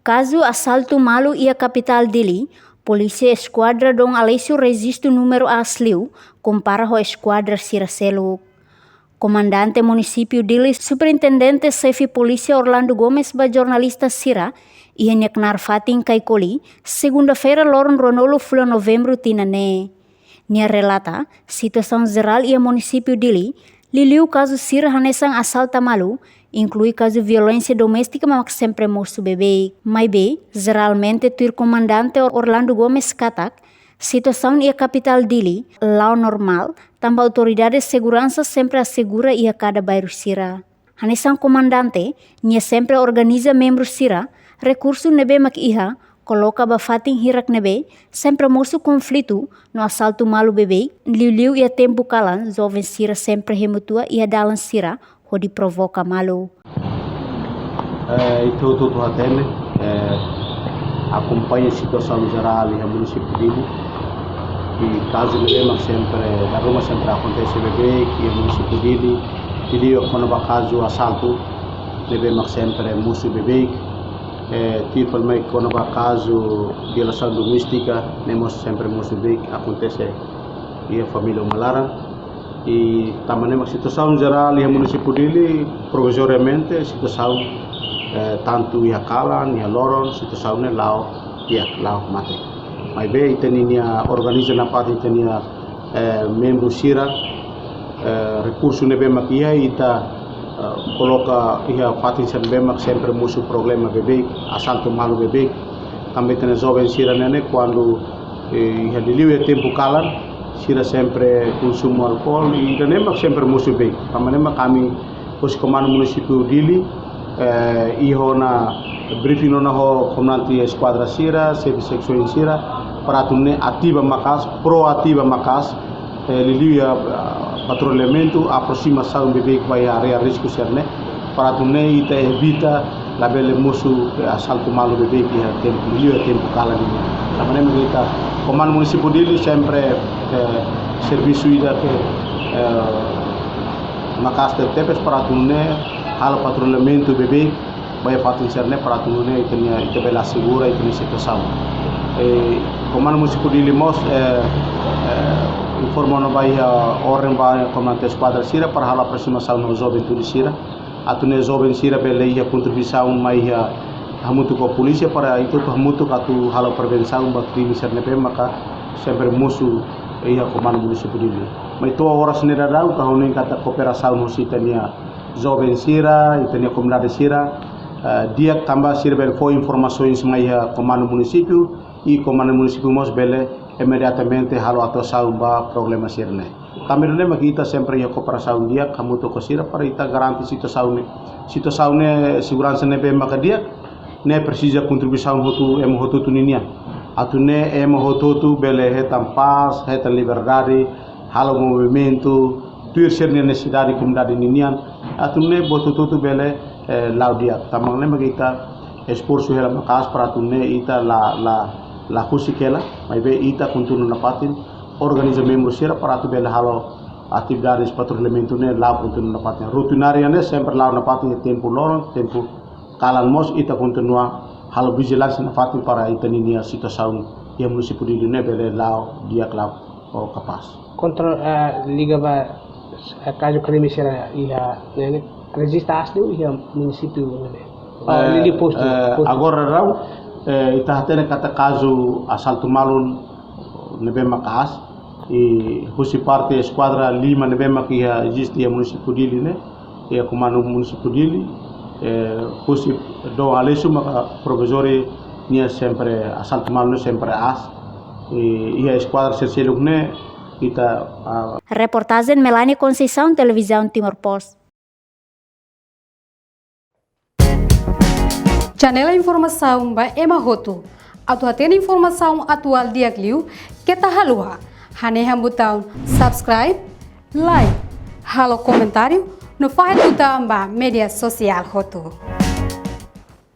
Caso assalto malu ia capital Dili, polícia esquadra dong Alessio registro número asliu compara ho esquadra Siracelo. Comandante município Dili, superintendente chefe polícia Orlando Gomes ba jornalista Sira, ia nyeknar fatin kaikoli, segunda-feira loron ronolo fula novembro tinane. Nia relata, situação geral ia município Dili, liliu caso Sira hanesang assalta malu, inclui caso violência doméstica mas sempre moço bebê. Mas bem, geralmente tuir comandante Orlando Gomes katak, situação ia capital Dili, lau normal, tambah autoridade de segurança sempre assegura ia cada bairro Sira. Hanesang comandante, nia sempre organiza membros Sira, recurso nebe mak iha, coloca bafating hirak nebe, sempre moço conflito no assalto malu bebê, liu ia tempo kalan, jovem Sira sempre remutua ia dalan Sira, onde provoca malu. Itu tudo atende, acompanha a situação geral no município Dili. E caso de sempre, da Roma sempre acontece bebê que o município Dili quando vai caso assalto, bebê sempre musu bebê. Tipo quando vai caso violação doméstica, nemos sempre musu bebê acontece e a família malara. E também a situação geral no município Dili, provisoriamente, situação tanto ia Kalan, ia Loron, situação é lá mate. Mas bem, tem organiza na parte tem membro Sira, recurso nebe makia ita coloca ia parte sempre musu problema bebê, assalto malu bebê. Também tem jovem Sira nene quando ia diliu tempo Kalan. Sira sempre consumo álcool e também sempre musu bem. Também kami os comando município Dili iho na briefing na ho comandante esquadra Sira, serviço sexual Sira para tunne ativa makas, proativa makas, lilia patrulhamento, aproximação bebê que vai a área risco serne para tunne ita evita la belle musu assalto malu bebê que é tempo kala ni. Também kita comando município Dili sempre serviço ida que makas tepes para tunne hal patrulhamento bebê vai fatin serne para tunne ita bela segura ita situação. Comando município Dili mos informando vai orang vai comandante esquadra Sira para hal aproximação no jovem tudo Sira. Atune jovem Sira bela ia contribuição mai hamutu ko polícia para itu hamutu katu hal prevenção ba crime serne maka sempre musu ia comando município Dili. Mas itu horas nera dau kahune kata kooperação no sitania jovem Sira, itania comunidade Sira, dia tambah Sira bel foi informações mai comando município e comando município mos bele imediatamente halo atuação ba problema Sirne. Kami lema kita sempre ia kooperação dia kamu to ko Sira para ita garanti situação segurança nebe maka dia ne precisa contribuição hotu tuninia. Atune hotu bele hetam paz, hetam liberdade, halo movimento, tuir sernia necessidade comunidade ninian. Atune botutu bele laudia. Tamang lema kita esforço hela makas para atune ita la husikela, mas be ita continua na patin organiza membros Sira para tu bele halo atividades patrulhamento ne lá continua na patin. Rutinária ne sempre lá na patin tempo loron, tempo kalan mos ita continua hal vigilância na fatin para ita ninia situação e município de Dili bele lao dia clau o capaz. Contra liga ba caso crime Sira ia ne registra asli ia município ne. Lili posto. Agora rau ita hatene kata caso assalto malu nebe makas e husi parte esquadra 5 nebe makia existe ia município Dili ne e comando município Dili husi do Alessio maka provisori nia sempre assalto malu sempre as e ia esquadra Siracelo ne kita Reportagem Melanie Conceição, Televisão Timor Post. Janela informação ba Emma Hoto. Atu tem informação atual dia kliu kita halua. Hane botão subscribe, like, halo comentário no faz botão ba media social Hoto.